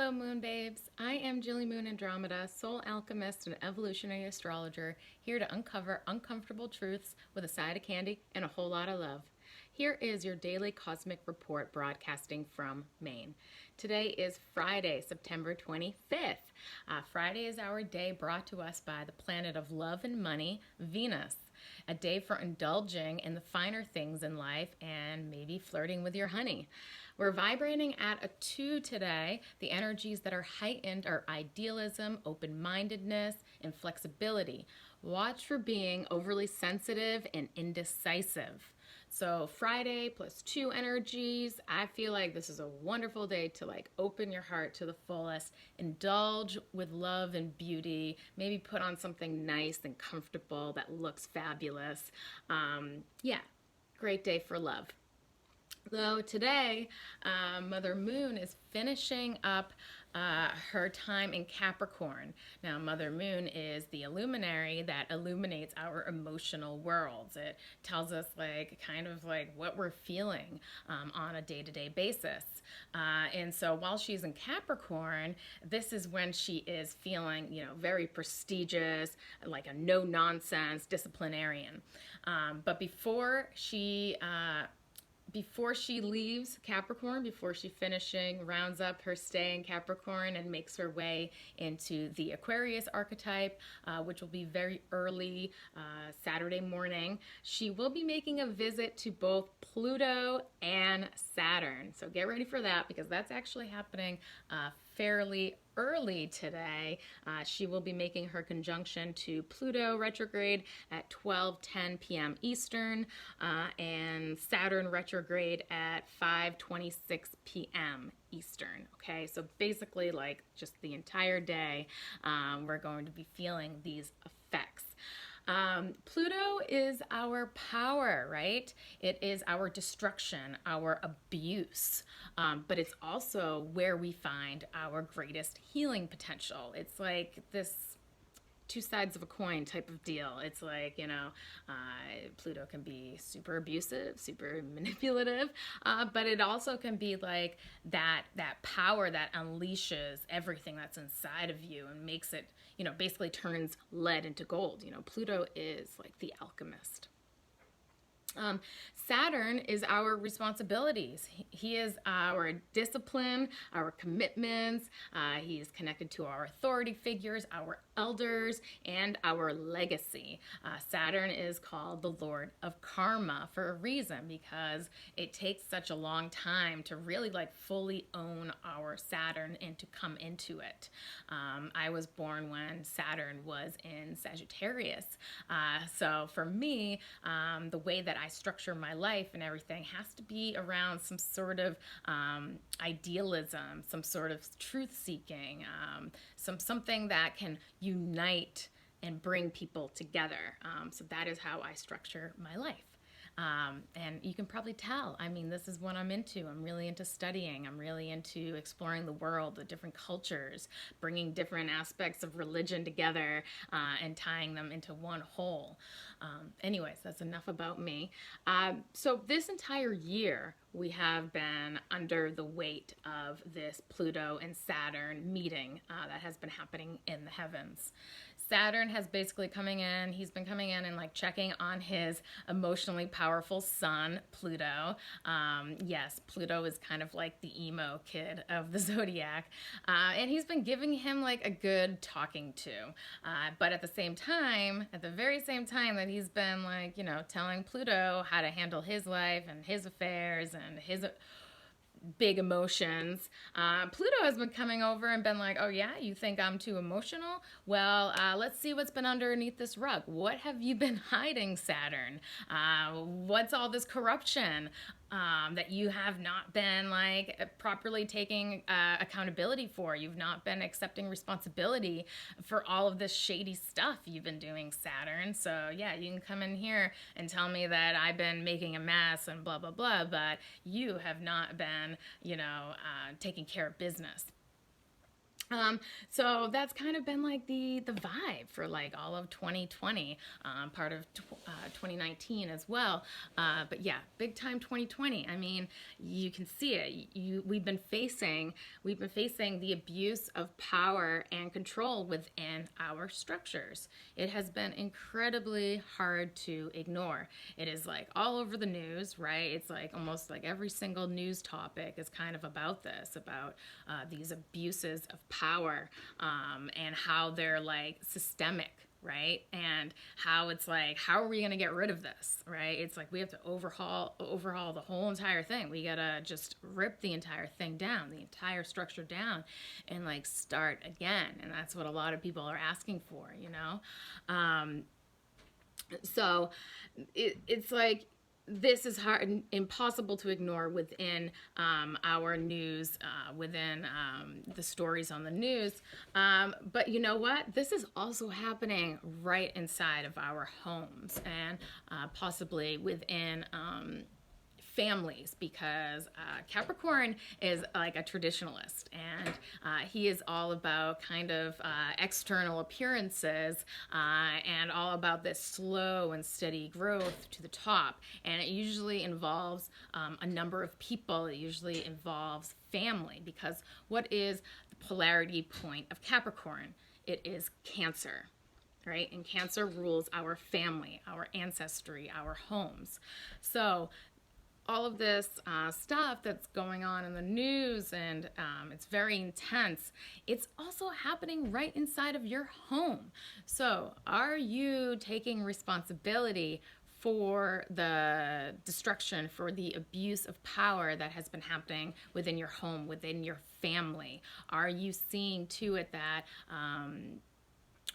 Hello, Moon Babes. I am Jilly Moon Andromeda, soul alchemist and evolutionary astrologer, here to uncover uncomfortable truths with a side of candy and a whole lot of love. Here is your daily cosmic report broadcasting from Maine. Today is Friday, September 25th. Friday is our day brought to us by the planet of love and money, Venus. A day for indulging in the finer things in life and maybe flirting with your honey. We're vibrating at a 2 today. The energies that are heightened are idealism, open-mindedness, and flexibility. Watch for being overly sensitive and indecisive. So Friday plus 2 energies, I feel like this is a wonderful day to open your heart to the fullest, indulge with love and beauty, maybe put on something nice and comfortable that looks fabulous. Yeah, great day for love. Though today, Mother Moon is finishing up her time in Capricorn. Now, Mother Moon is the luminary that illuminates our emotional worlds. It tells us what we're feeling on a day-to-day basis. And so while she's in Capricorn, this is when she is feeling, very prestigious, like a no-nonsense disciplinarian. But before she leaves Capricorn, before she rounds up her stay in Capricorn and makes her way into the Aquarius archetype, which will be very early Saturday morning, she will be making a visit to both Pluto and Saturn. So get ready for that, because that's actually happening fairly early today. She will be making her conjunction to Pluto retrograde at 12:10 p.m. Eastern and Saturn retrograde at 5:26 p.m. Eastern. Okay, so basically just the entire day we're going to be feeling these effects. Pluto is our power, right? It is our destruction, our abuse, but it's also where we find our greatest healing potential. It's like this two sides of a coin type of deal. It's Pluto can be super abusive, super manipulative, but it also can be like that power that unleashes everything that's inside of you and makes it, basically turns lead into gold. Pluto is like the alchemist. Saturn is our responsibilities. He is our discipline, our commitments. He is connected to our authority figures, our elders, and our legacy. Saturn is called the Lord of Karma for a reason, because it takes such a long time to really fully own our Saturn and to come into it. I was born when Saturn was in Sagittarius. So for me, the way that I structure my life and everything has to be around some sort of idealism, some sort of truth-seeking, something that can unite and bring people together. So that is how I structure my life. And you can probably tell, this is what I'm into. I'm really into studying. I'm really into exploring the world, the different cultures, bringing different aspects of religion together and tying them into one whole. Anyways, that's enough about me. So this entire year, we have been under the weight of this Pluto and Saturn meeting that has been happening in the heavens. Saturn has basically he's been coming in and checking on his emotionally powerful son, Pluto. Yes, Pluto is kind of like the emo kid of the zodiac. And he's been giving him a good talking to. But at the very same time that he's been telling Pluto how to handle his life and his affairs and his big emotions, Pluto has been coming over and been like, oh yeah, you think I'm too emotional? Well, let's see what's been underneath this rug. What have you been hiding, Saturn? What's all this corruption that you have not been properly taking accountability for? You've not been accepting responsibility for all of this shady stuff you've been doing, Saturn. So yeah, you can come in here and tell me that I've been making a mess and blah, blah, blah, but you have not been, taking care of business. So that's kind of been like the vibe for like all of 2020, part of 2019 as well. But yeah, big time 2020. I mean, you can see it. We've been facing the abuse of power and control within our structures. It has been incredibly hard to ignore. It is like all over the news, right? It's like almost like every single news topic is kind of about this, about these abuses of power, and how they're like systemic, right? And how it's like, how are we going to get rid of this, right? It's like we have to overhaul the whole entire thing. We got to just rip the entire thing down, the entire structure down, and like start again. And that's what a lot of people are asking for, you know? So it's like, this is hard, impossible to ignore within our news, within the stories on the news. But you know what? This is also happening right inside of our homes, and possibly within families, because Capricorn is like a traditionalist, and he is all about kind of external appearances, and all about this slow and steady growth to the top. And it usually involves a number of people. It usually involves family, because what is the polarity point of Capricorn? It is Cancer. Right? And Cancer rules our family, our ancestry, our homes. So all of this stuff that's going on in the news, and it's very intense, it's also happening right inside of your home. So are you taking responsibility for the destruction, for the abuse of power that has been happening within your home, within your family? Are you seeing to it that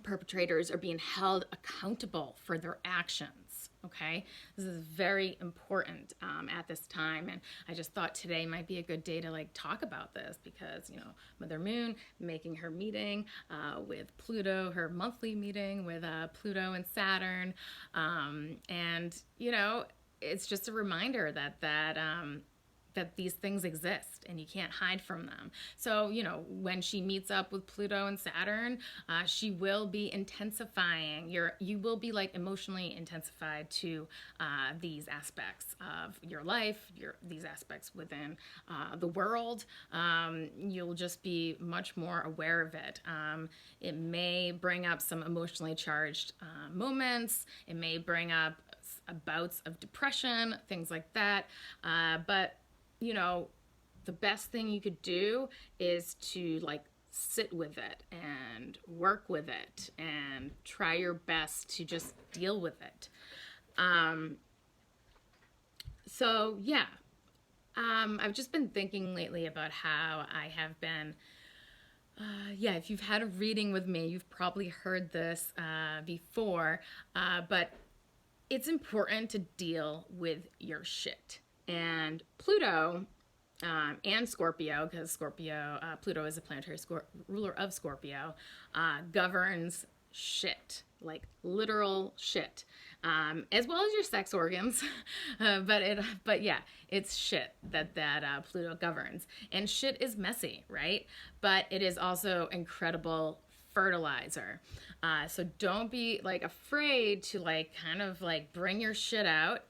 perpetrators are being held accountable for their actions? Okay, this is very important at this time, and I just thought today might be a good day to like talk about this, because, you know, Mother Moon making her meeting with Pluto, her monthly meeting with Pluto and Saturn, and you know, it's just a reminder that these things exist and you can't hide from them. So, you know, when she meets up with Pluto and Saturn, she will be intensifying. You will be like emotionally intensified to these aspects of your life, these aspects within the world. You'll just be much more aware of it. It may bring up some emotionally charged moments. It may bring up bouts of depression, things like that. But you know, the best thing you could do is to like sit with it and work with it and try your best to just deal with it. So yeah, I've just been thinking lately about how I have been, if you've had a reading with me, you've probably heard this before, but it's important to deal with your shit. And Pluto and Scorpio, because Pluto is a planetary ruler of Scorpio, governs shit, like literal shit, as well as your sex organs. But yeah, it's shit that Pluto governs, and shit is messy, right? But it is also incredible fertilizer. So don't be like afraid to like kind of like bring your shit out,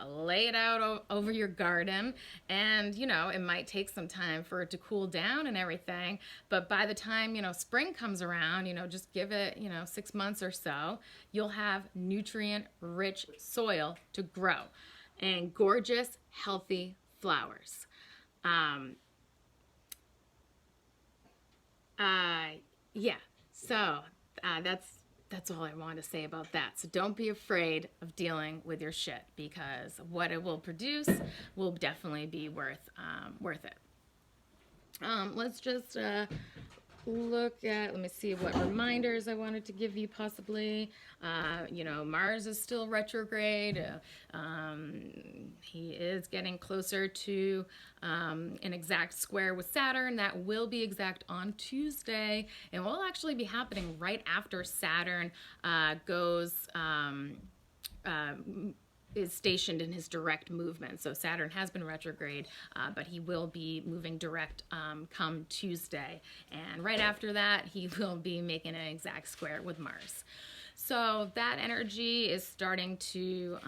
lay it out over your garden, and you know, it might take some time for it to cool down and everything, but by the time, you know, spring comes around, you know, just give it, you know, 6 months or so, you'll have nutrient rich soil to grow and gorgeous healthy flowers. Yeah, so that's all I want to say about that. So don't be afraid of dealing with your shit, because what it will produce will definitely be worth it. Let's just let me see what reminders I wanted to give you possibly. You know, Mars is still retrograde. He is getting closer to an exact square with Saturn. That will be exact on Tuesday, and will actually be happening right after Saturn goes is stationed in his direct movement. So Saturn has been retrograde, but he will be moving direct come Tuesday. And right after that, he will be making an exact square with Mars. So that energy is starting to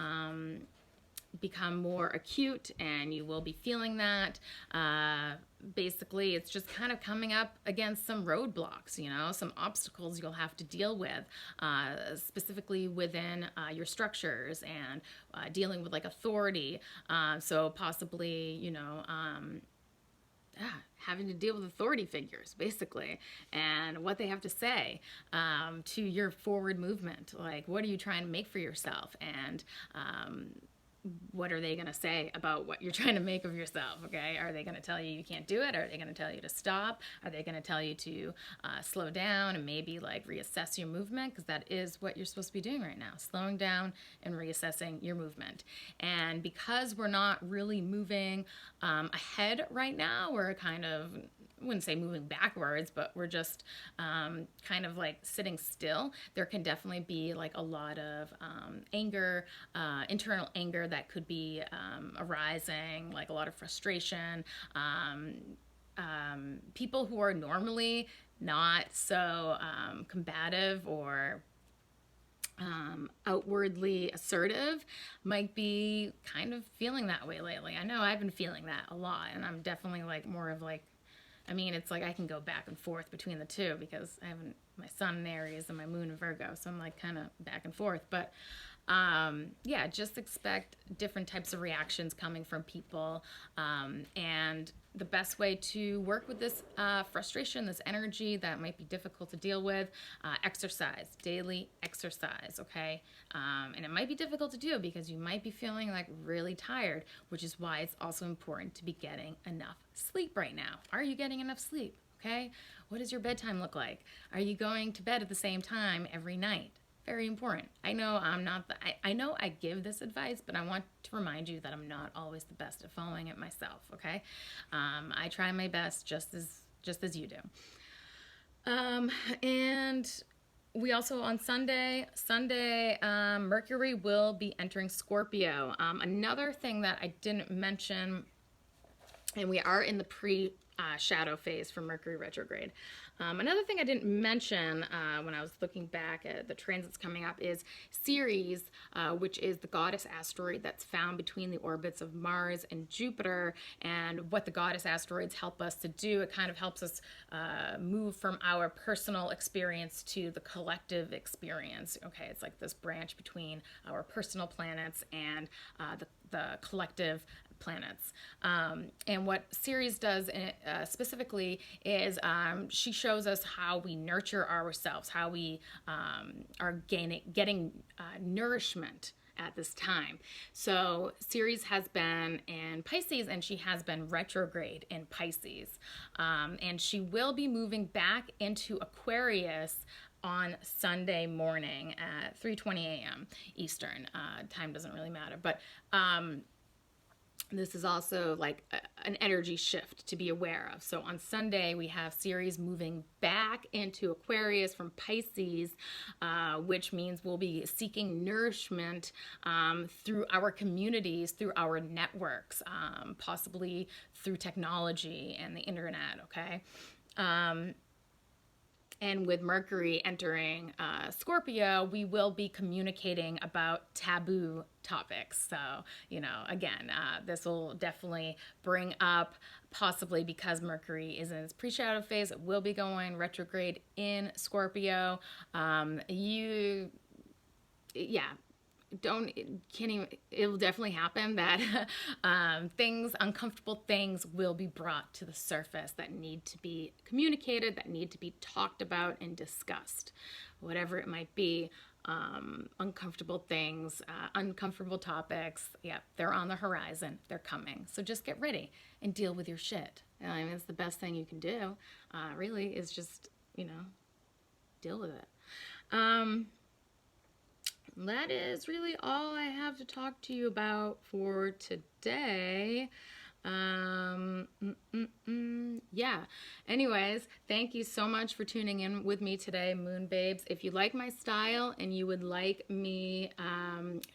become more acute, and you will be feeling that. Basically, it's just kind of coming up against some roadblocks, you know, some obstacles you'll have to deal with, specifically within your structures, and dealing with like authority. So possibly, you know, having to deal with authority figures, basically, and what they have to say to your forward movement. Like, what are you trying to make for yourself? And what are they going to say about what you're trying to make of yourself? Okay, are they going to tell you you can't do it? Are they going to tell you to stop? Are they going to tell you to slow down and maybe like reassess your movement? Because that is what you're supposed to be doing right now, slowing down and reassessing your movement. And because we're not really moving ahead right now, we're kind of, I wouldn't say moving backwards, but we're just kind of like sitting still. There can definitely be like a lot of anger, internal anger that could be arising, like a lot of frustration. People who are normally not so combative or outwardly assertive might be kind of feeling that way lately. I know I've been feeling that a lot, and I'm definitely like more of like, I mean, it's like I can go back and forth between the two because I have my sun in Aries and my moon in Virgo, so I'm like kind of back and forth. But yeah, just expect different types of reactions coming from people. And the best way to work with this frustration, this energy that might be difficult to deal with, exercise, daily exercise, okay? And it might be difficult to do because you might be feeling like really tired, which is why it's also important to be getting enough sleep right now. Are you getting enough sleep? Okay? What does your bedtime look like? Are you going to bed at the same time every night? Very important. I know I'm not I know I give this advice, but I want to remind you that I'm not always the best at following it myself, okay? I try my best just as you do. And we also on Sunday, Mercury will be entering Scorpio. Another thing that I didn't mention, and we are in the shadow phase for Mercury retrograde. Another thing I didn't mention when I was looking back at the transits coming up is Ceres, which is the goddess asteroid that's found between the orbits of Mars and Jupiter. And what the goddess asteroids help us to do, it kind of helps us move from our personal experience to the collective experience. Okay, it's like this branch between our personal planets and the collective planets. And what Ceres does specifically is she shows us how we nurture ourselves, how we are getting nourishment at this time. So Ceres has been in Pisces, and she has been retrograde in Pisces. And she will be moving back into Aquarius on Sunday morning at 3:20 a.m. Eastern. Time doesn't really matter, but this is also like an energy shift to be aware of. So on Sunday, we have Ceres moving back into Aquarius from Pisces, which means we'll be seeking nourishment through our communities, through our networks, possibly through technology and the internet, okay? And with Mercury entering Scorpio, we will be communicating about taboo topics. So, you know, again, this will definitely bring up, possibly because Mercury is in its pre-shadow phase, it will be going retrograde in Scorpio. It will definitely happen that uncomfortable things will be brought to the surface that need to be communicated, that need to be talked about and discussed, whatever it might be. Uncomfortable things, uncomfortable topics, yeah, they're on the horizon, they're coming. So just get ready and deal with your shit. I mean, it's the best thing you can do, really, is just, you know, deal with it. That is really all I have to talk to you about for today. Yeah. Anyways, thank you so much for tuning in with me today, Moon Babes. If you like my style and you would like me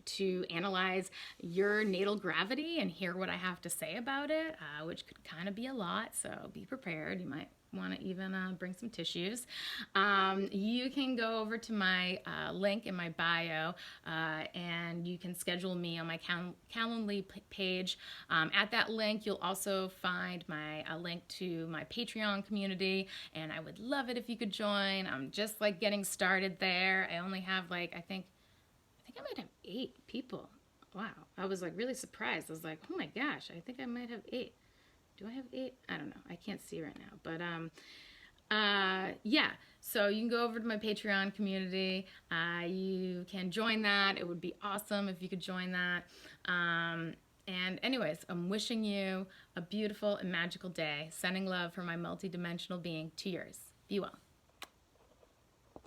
to analyze your natal gravity and hear what I have to say about it, which could kind of be a lot, so be prepared. You might want to even bring some tissues. You can go over to my link in my bio and you can schedule me on my Calendly page. At that link, you'll also find my link to my Patreon community, and I would love it if you could join. I'm just like getting started there. I only have like, I think I might have 8 people. Wow. I was like really surprised. I was like, oh my gosh, I think I might have 8. Do I have 8? I don't know. I can't see right now. But yeah. So you can go over to my Patreon community. You can join that. It would be awesome if you could join that. And anyways, I'm wishing you a beautiful and magical day. Sending love from my multidimensional being to yours. Be well.